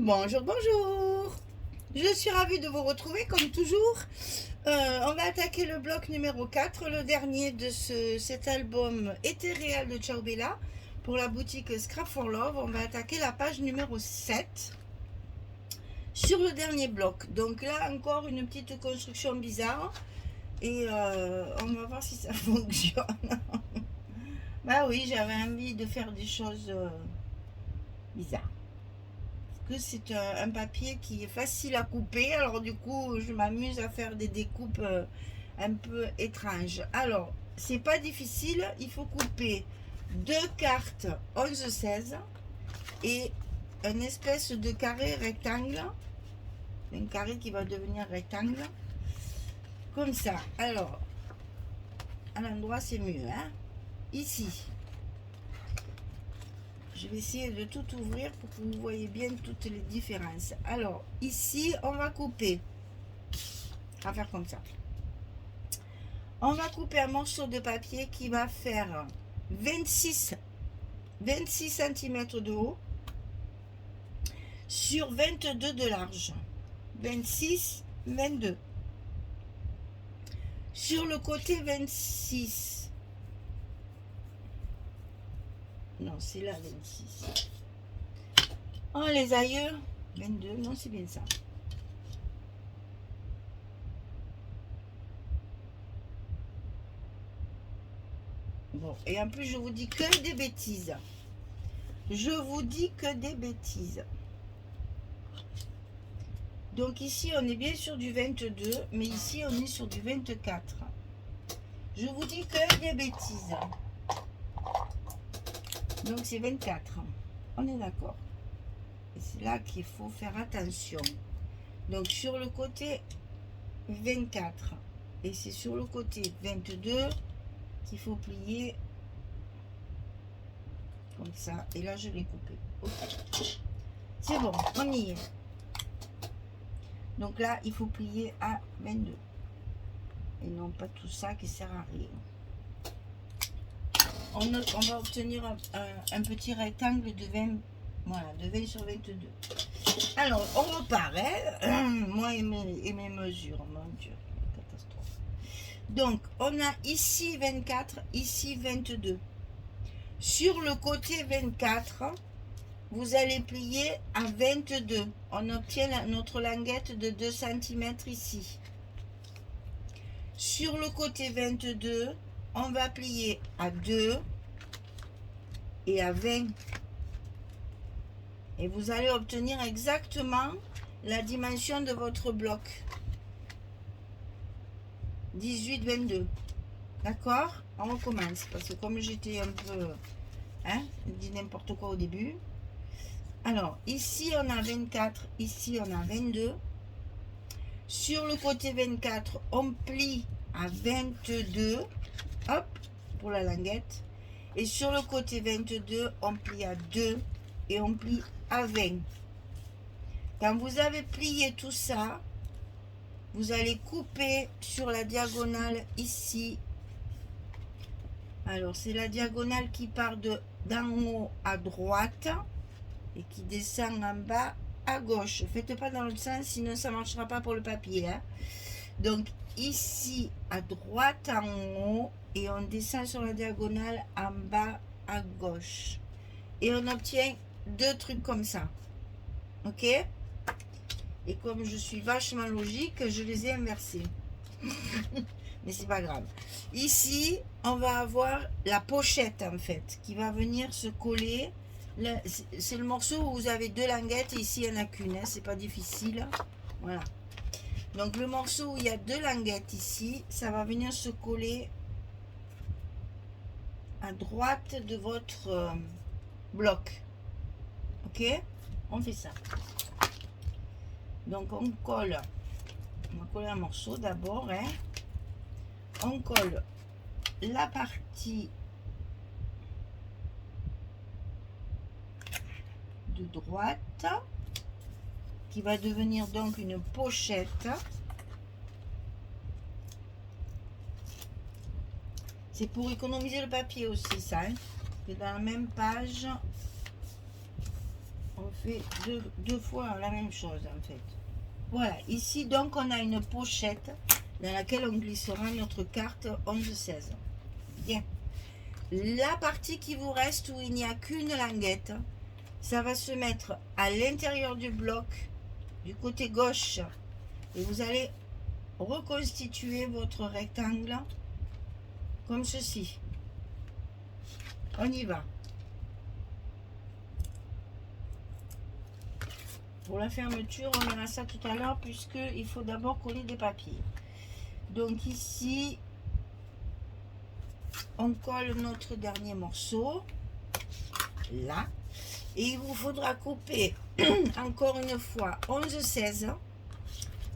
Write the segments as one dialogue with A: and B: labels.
A: Bonjour, bonjour. Je suis ravie de vous retrouver comme toujours. On va attaquer le bloc numéro 4, le dernier de cet album Ethereal de Ciao Bella pour la boutique Scrap for Love. On va attaquer la page numéro 7 sur le dernier bloc. Donc là encore une petite construction bizarre et on va voir si ça fonctionne. Bah oui, j'avais envie de faire des choses bizarres. C'est un papier qui est facile à couper, alors du coup je m'amuse à faire des découpes un peu étranges. Alors c'est pas difficile, il faut couper deux cartes 11-16 et une espèce de carré rectangle, un carré qui va devenir rectangle comme ça. Alors à l'endroit c'est mieux, hein. Ici je vais essayer de tout ouvrir pour que vous voyez bien toutes les différences. Alors, ici, on va couper. On va faire comme ça. On va couper un morceau de papier qui va faire 26 cm de haut sur 22 de large. 26, 22. Sur le côté 26. Non, c'est là 26. Oh, les aïeux. 22, non, c'est bien ça. Bon, et en plus, je vous dis que des bêtises. Je vous dis que des bêtises. Donc ici, on est bien sur du 22, mais ici, on est sur du 24. Je vous dis que des bêtises. Donc c'est 24. On est d'accord. Et c'est là qu'il faut faire attention. Donc sur le côté 24, et c'est sur le côté 22 qu'il faut plier comme ça. Et là, je l'ai coupé. Okay. C'est bon, on y est. Donc là, il faut plier à 22. Et non pas tout ça qui sert à rien. On va obtenir un petit rectangle de 20, voilà, de 20 sur 22. Alors, on repart, hein. Moi et mes mesures, mon Dieu, catastrophe. Donc, on a ici 24, ici 22. Sur le côté 24, vous allez plier à 22. On obtient notre languette de 2 cm ici. Sur le côté 22, on va plier à 2 et à 20. Et vous allez obtenir exactement la dimension de votre bloc. 18, 22. D'accord? On recommence. Parce que comme j'étais un peu... Hein, dit n'importe quoi au début. Alors, ici on a 24, ici on a 22. Sur le côté 24, on plie à 22. Hop, pour la languette. Et sur le côté 22, on plie à 2 et on plie à 20. Quand vous avez plié tout ça, vous allez couper sur la diagonale ici. Alors, c'est la diagonale qui part d'en haut à droite et qui descend en bas à gauche. Faites pas dans l'autre sens, sinon ça ne marchera pas pour le papier, hein. Donc, ici à droite en haut et on descend sur la diagonale en bas à gauche. Et on obtient deux trucs comme ça. Ok? Et comme je suis vachement logique, je les ai inversés. Mais c'est pas grave. Ici, on va avoir la pochette en fait, qui va venir se coller. C'est le morceau où vous avez deux languettes et ici il n'y en a qu'une, hein, c'est pas difficile. Voilà. Donc le morceau où il y a deux languettes ici, ça va venir se coller à droite de votre bloc. Ok? On fait ça. Donc on colle. On va coller un morceau d'abord, hein. On colle la partie de droite qui va devenir donc une pochette. C'est pour économiser le papier aussi ça, hein. Et dans la même page On fait deux fois la même chose en fait. Voilà, ici donc on a une pochette dans laquelle on glissera notre carte 11-16. Bien. La partie qui vous reste où il n'y a qu'une languette, ça va se mettre à l'intérieur du bloc, du côté gauche, et vous allez reconstituer votre rectangle comme ceci. On y va. Pour la fermeture, on verra ça tout à l'heure puisqu'il faut d'abord coller des papiers. Donc ici, on colle notre dernier morceau, là. Et il vous faudra couper encore une fois 11-16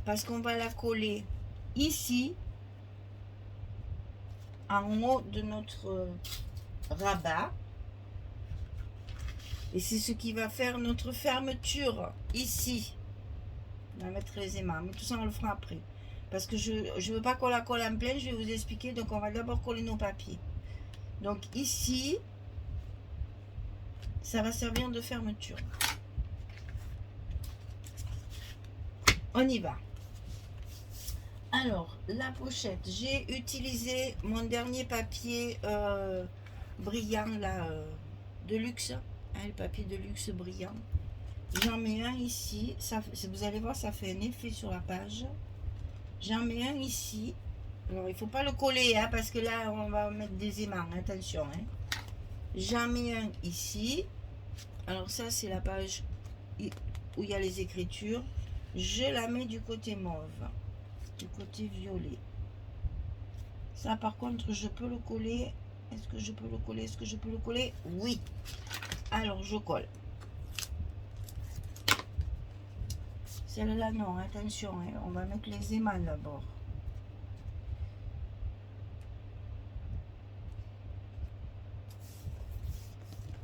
A: parce qu'on va la coller ici, en haut de notre rabat. Et c'est ce qui va faire notre fermeture ici. On va mettre les aimants, mais tout ça on le fera après. Parce que je ne veux pas qu'on la colle en pleine, je vais vous expliquer. Donc on va d'abord coller nos papiers. Donc ici, ça va servir de fermeture. On y va. Alors, la pochette, j'ai utilisé mon dernier papier brillant là, de luxe. Hein, le papier de luxe brillant. J'en mets un ici. Ça, vous allez voir, ça fait un effet sur la page. J'en mets un ici. Alors, il ne faut pas le coller, hein, parce que là, on va mettre des aimants. Attention. Hein. J'en mets un ici. Alors, ça, c'est la page où il y a les écritures. Je la mets du côté mauve. Du côté violet. Ça, par contre, je peux le coller. Est-ce que je peux le coller? Est-ce que je peux le coller? Oui. Alors, je colle. Celle-là, non, attention, hein, on va mettre les aimants d'abord.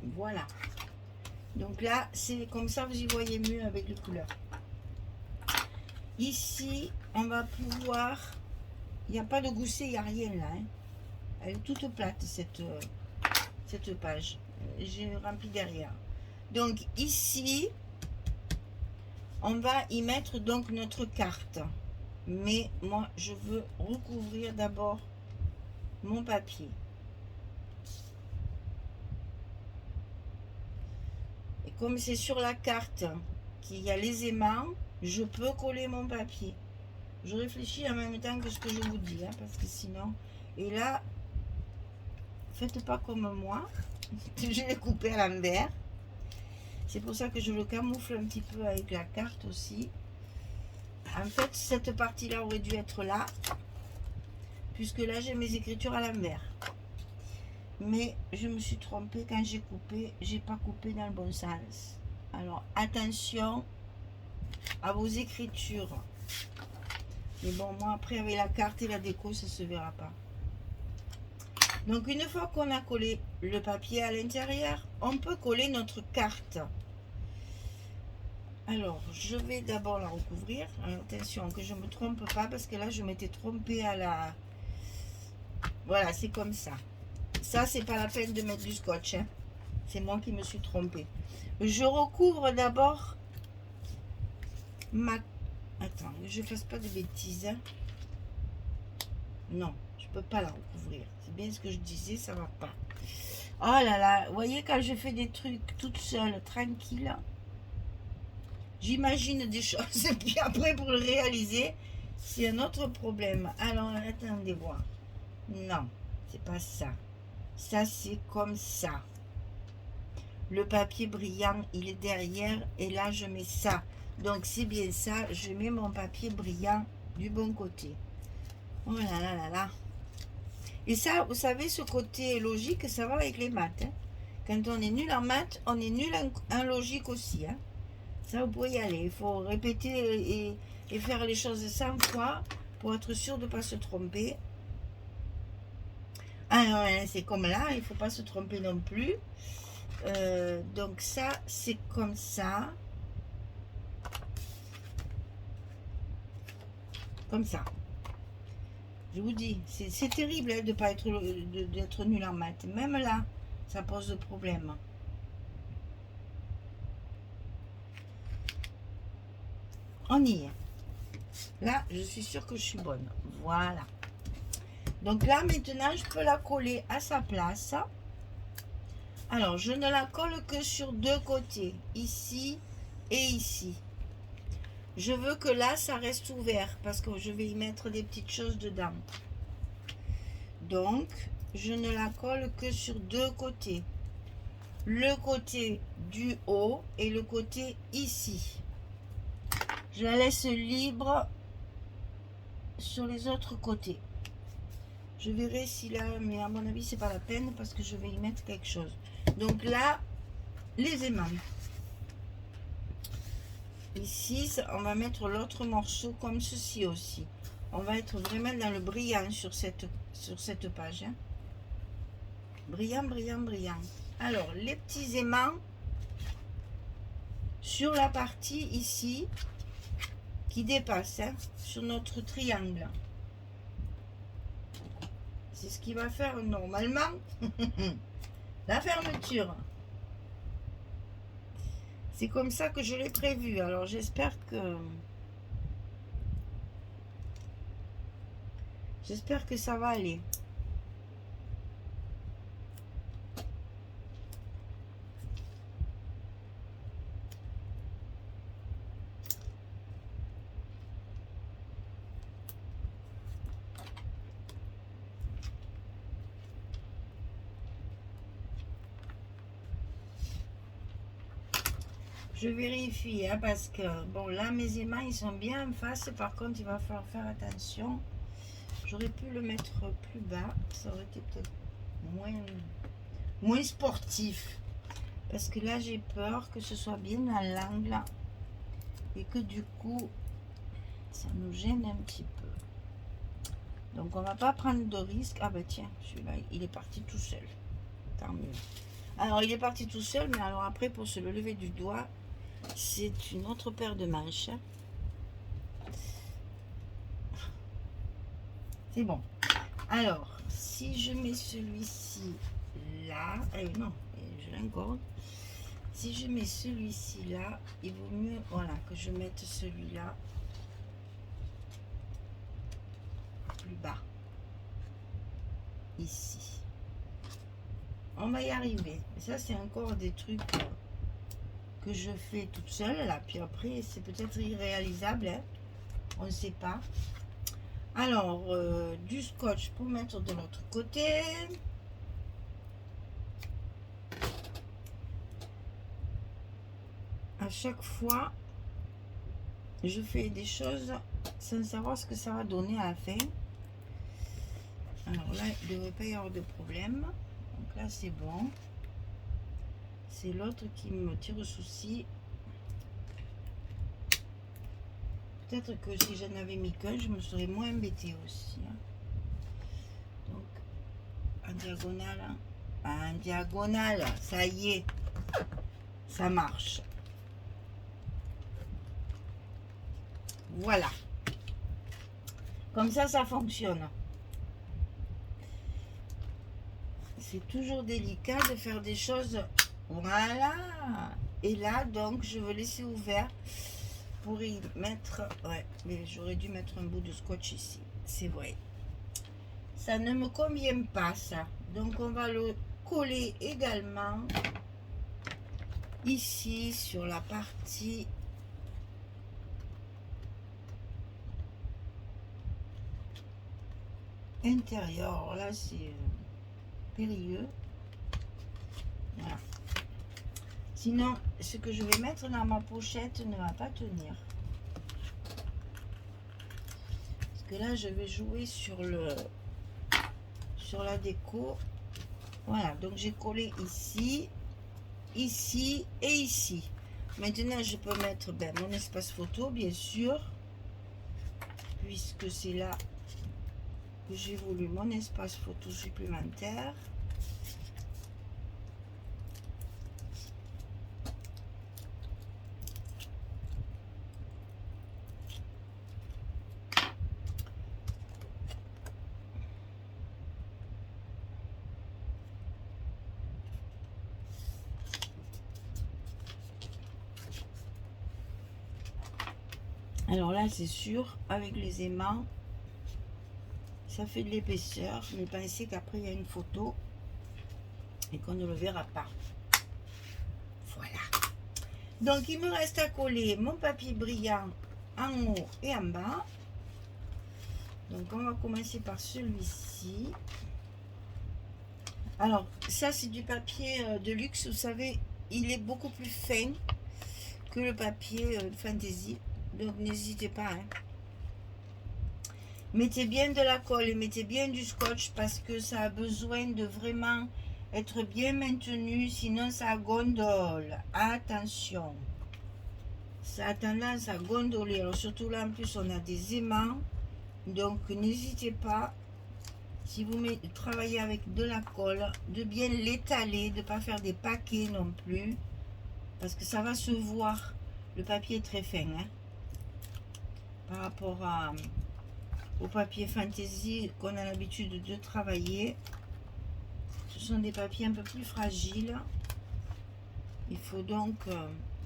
A: Voilà. Donc là, c'est comme ça, vous y voyez mieux avec les couleurs. Ici, on va pouvoir... Il n'y a pas de gousset, il n'y a rien là. Hein. Elle est toute plate, cette page. J'ai rempli derrière. Donc ici... On va y mettre donc notre carte. Mais moi, je veux recouvrir d'abord mon papier. Et comme c'est sur la carte qu'il y a les aimants, je peux coller mon papier. Je réfléchis en même temps que ce que je vous dis, hein, parce que sinon... Et là, faites pas comme moi. Je l'ai coupé à l'envers. C'est pour ça que je le camoufle un petit peu avec la carte aussi. En fait, cette partie-là aurait dû être là. Puisque là, j'ai mes écritures à l'envers. Mais je me suis trompée quand j'ai coupé. J'ai pas coupé dans le bon sens. Alors, attention à vos écritures. Mais bon, moi, après, avec la carte et la déco, ça se verra pas. Donc, une fois qu'on a collé le papier à l'intérieur, on peut coller notre carte. Alors, je vais d'abord la recouvrir. Attention, que je ne me trompe pas, parce que là, je m'étais trompée à la... Voilà, c'est comme ça. Ça, c'est pas la peine de mettre du scotch. Hein. C'est moi qui me suis trompée. Je recouvre d'abord ma... Attends, je ne fasse pas de bêtises. Hein. Non, je ne peux pas la recouvrir. C'est bien ce que je disais, ça va pas. Oh là là, vous voyez, quand je fais des trucs toute seule, tranquille... J'imagine des choses et puis après pour le réaliser, c'est un autre problème. Alors attendez voir. Non, c'est pas ça. Ça c'est comme ça. Le papier brillant, il est derrière et là je mets ça. Donc c'est bien ça, je mets mon papier brillant du bon côté. Oh là là là là. Et ça, vous savez, ce côté logique, ça va avec les maths. Hein. Quand on est nul en maths, on est nul en logique aussi. Hein. Ça, vous pouvez y aller. Il faut répéter et faire les choses 100 fois pour être sûr de ne pas se tromper. Ah non, c'est comme là, il ne faut pas se tromper non plus. Donc ça, c'est comme ça. Comme ça. Je vous dis, c'est terrible hein, de pas être d'être nul en maths. Même là, ça pose de problème. On y est. Là, je suis sûre que je suis bonne. Voilà. Donc là, maintenant, je peux la coller à sa place. Alors, je ne la colle que sur deux côtés, ici et ici. Je veux que là, ça reste ouvert parce que je vais y mettre des petites choses dedans. Donc, je ne la colle que sur deux côtés. Le côté du haut et le côté ici. Je la laisse libre sur les autres côtés. Je verrai si là, mais à mon avis, c'est pas la peine parce que je vais y mettre quelque chose. Donc là, les aimants. Ici, on va mettre l'autre morceau comme ceci aussi. On va être vraiment dans le brillant sur cette page. Hein. Brillant, brillant, brillant. Alors, les petits aimants sur la partie ici qui dépasse hein, sur notre triangle. C'est ce qui va faire normalement la fermeture. C'est comme ça que je l'ai prévu. Alors j'espère que ça va aller. Je vérifie hein, parce que bon là mes aimants ils sont bien en face. Par contre il va falloir faire attention. J'aurais pu le mettre plus bas. Ça aurait été peut-être moins sportif. Parce que là j'ai peur que ce soit bien dans l'angle. Et que du coup ça nous gêne un petit peu. Donc on va pas prendre de risque. Ah bah tiens, celui-là il est parti tout seul. Tant mieux. Alors il est parti tout seul, mais alors après pour se le lever du doigt, c'est une autre paire de manches. C'est bon. Alors, si je mets celui-ci là, non, je l'engorde. Si je mets celui-ci là, il vaut mieux, voilà, que je mette celui-là plus bas. Ici. On va y arriver. Et ça, c'est encore des trucs que je fais toute seule là. Puis après, c'est peut-être irréalisable. Hein. On ne sait pas. Alors, du scotch pour mettre de l'autre côté. À chaque fois, je fais des choses sans savoir ce que ça va donner à la fin. Alors là, il ne devrait pas y avoir de problème. Donc là, c'est bon. C'est l'autre qui me tire au souci. Peut-être que si j'en avais mis qu'un, je me serais moins embêtée aussi. Hein. Donc, en diagonale. En diagonale, ça y est. Ça marche. Voilà. Comme ça fonctionne. C'est toujours délicat de faire des choses. Voilà. Et là, donc, je veux laisser ouvert pour y mettre... Ouais, mais j'aurais dû mettre un bout de scotch ici. C'est vrai. Ça ne me convient pas, ça. Donc, on va le coller également ici sur la partie... intérieure. Là, c'est périlleux. Voilà. Sinon, ce que je vais mettre dans ma pochette ne va pas tenir. Parce que là, je vais jouer sur la déco. Voilà, donc j'ai collé ici, ici et ici. Maintenant, je peux mettre mon espace photo, bien sûr. Puisque c'est là que j'ai voulu mon espace photo supplémentaire. Alors là, c'est sûr, avec les aimants, ça fait de l'épaisseur, mais pensez qu'après, il y a une photo et qu'on ne le verra pas. Voilà. Donc, il me reste à coller mon papier brillant en haut et en bas. Donc, on va commencer par celui-ci. Alors, ça, c'est du papier de luxe. Vous savez, il est beaucoup plus fin que le papier Fantasy. Donc, n'hésitez pas. Hein. Mettez bien de la colle et mettez bien du scotch parce que ça a besoin de vraiment être bien maintenu. Sinon, ça gondole. Attention. Ça a tendance à gondoler. Alors, surtout là, en plus, on a des aimants. Donc, n'hésitez pas. Si vous travaillez avec de la colle, de bien l'étaler, de ne pas faire des paquets non plus, parce que ça va se voir. Le papier est très fin, hein, par rapport au papier Fantasy qu'on a l'habitude de travailler. Ce sont des papiers un peu plus fragiles. Il faut donc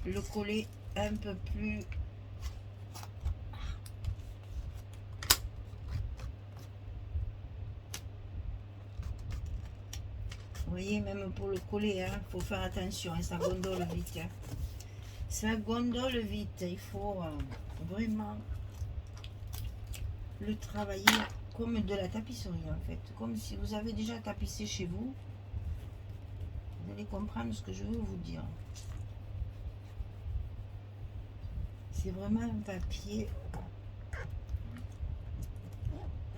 A: le coller un peu plus. Vous voyez, même pour le coller, il faut faire attention, hein, ça gondole vite. Hein. Ça gondole vite, il faut vraiment le travailler comme de la tapisserie en fait. Comme si vous avez déjà tapissé chez vous. Vous allez comprendre ce que je veux vous dire. C'est vraiment un papier.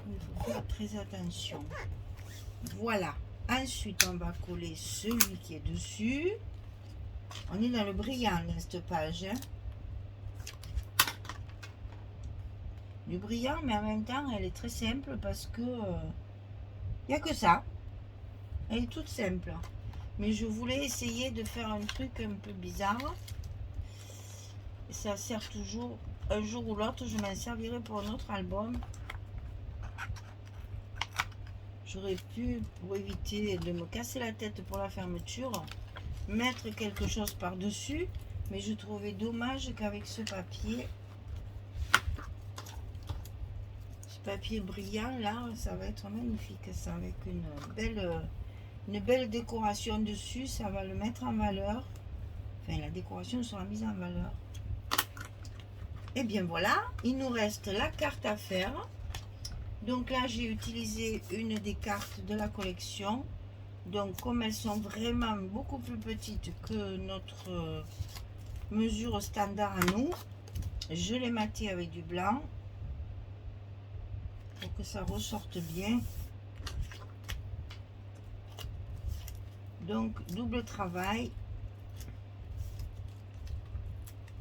A: Il faut faire très attention. Voilà. Ensuite, on va coller celui qui est dessus. On est dans le brillant dans cette page. Hein. Du brillant, mais en même temps, elle est très simple parce que il n'y a que ça. Elle est toute simple. Mais je voulais essayer de faire un truc un peu bizarre. Et ça sert toujours, un jour ou l'autre, je m'en servirai pour un autre album. J'aurais pu, pour éviter de me casser la tête pour la fermeture, mettre quelque chose par-dessus. Mais je trouvais dommage qu'avec ce papier brillant, là, ça va être magnifique. Ça, avec une belle décoration dessus, ça va le mettre en valeur. Enfin, la décoration sera mise en valeur. Et bien voilà, il nous reste la carte à faire. Donc là, j'ai utilisé une des cartes de la collection. Donc, comme elles sont vraiment beaucoup plus petites que notre mesure standard à nous, je les matais avec du blanc pour que ça ressorte bien. Donc, double travail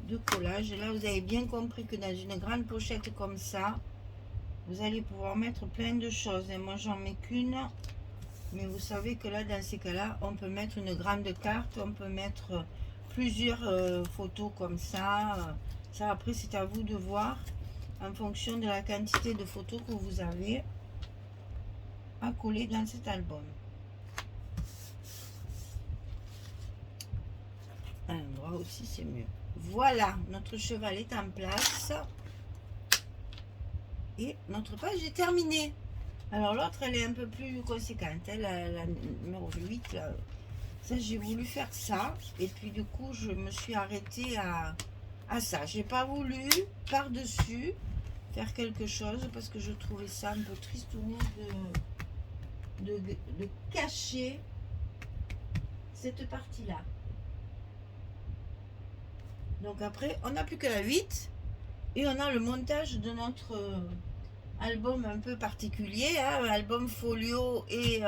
A: de collage. Et là, vous avez bien compris que dans une grande pochette comme ça, vous allez pouvoir mettre plein de choses. Et moi, j'en mets qu'une. Mais vous savez que là, dans ces cas-là, on peut mettre une grande carte. On peut mettre plusieurs photos comme ça. Ça, après, c'est à vous de voir en fonction de la quantité de photos que vous avez à coller dans cet album. À l'endroit aussi, c'est mieux. Voilà, notre cheval est en place. Et notre page est terminée. Alors l'autre, elle est un peu plus conséquente. Hein, la numéro 8, là. Ça, j'ai voulu faire ça. Et puis du coup, je me suis arrêtée à ça. J'ai pas voulu, par-dessus, faire quelque chose parce que je trouvais ça un peu tristounet de cacher cette partie-là. Donc après, on n'a plus que la 8 et on a le montage de notre album un peu particulier, hein, album folio et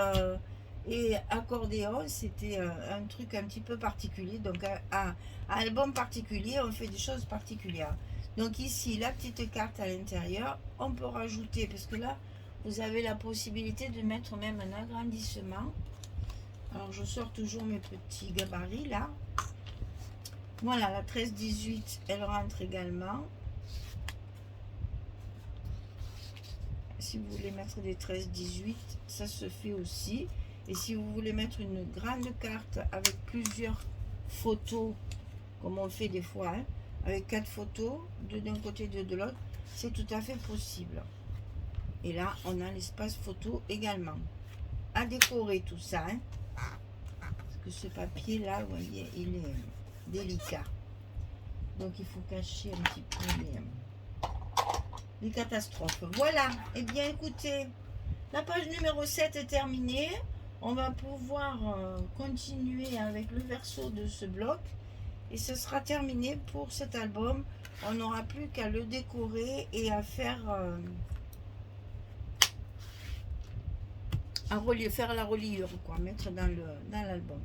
A: accordéon. C'était un truc un petit peu particulier. Donc à album particulier, on fait des choses particulières. Donc ici, la petite carte à l'intérieur, on peut rajouter, parce que là, vous avez la possibilité de mettre même un agrandissement. Alors je sors toujours mes petits gabarits là. Voilà, la 13-18, elle rentre également. Si vous voulez mettre des 13-18, ça se fait aussi. Et si vous voulez mettre une grande carte avec plusieurs photos, comme on fait des fois, hein, avec 4 photos, deux d'un côté, deux de l'autre. C'est tout à fait possible. Et là, on a l'espace photo également. À décorer tout ça. Hein, parce que ce papier-là, vous voyez, il est délicat. Donc, il faut cacher un petit peu les catastrophes. Voilà. Eh bien, écoutez, la page numéro 7 est terminée. On va pouvoir continuer avec le verso de ce bloc. Et ce sera terminé pour cet album. On n'aura plus qu'à le décorer et à faire... faire la reliure, quoi, mettre dans l'album.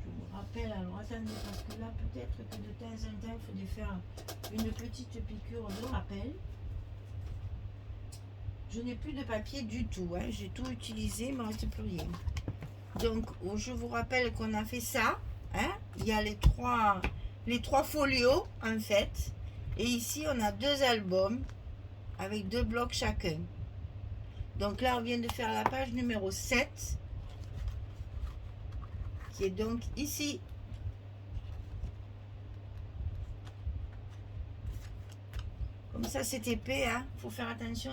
A: Je vous rappelle, alors attendez, parce que là, peut-être que de temps en temps, il faudrait faire une petite piqûre de rappel. Je n'ai plus de papier du tout, hein. J'ai tout utilisé, il ne me reste plus rien. Donc, je vous rappelle qu'on a fait ça, hein. Il y a les trois folios, en fait. Et ici, on a 2 albums avec 2 blocs chacun. Donc là, on vient de faire la page numéro 7, qui est donc ici. Comme ça, c'est épais, hein. Il faut faire attention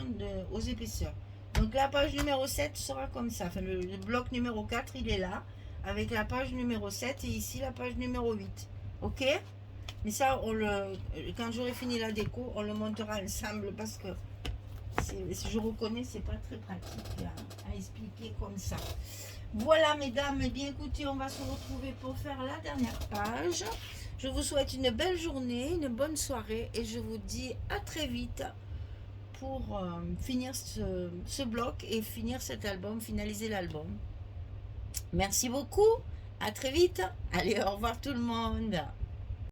A: aux épaisseurs. Donc la page numéro 7 sera comme ça. Enfin, le bloc numéro 4, il est là, avec la page numéro 7 et ici la page numéro 8. Ok? Mais ça, quand j'aurai fini la déco, on le montera ensemble parce que je reconnais, c'est pas très pratique à expliquer comme ça. Voilà, mesdames, eh bien écoutez, on va se retrouver pour faire la dernière page. Je vous souhaite une belle journée, une bonne soirée et je vous dis à très vite pour finir ce bloc et finir cet album, finaliser l'album. Merci beaucoup, à très vite. Allez, au revoir tout le monde.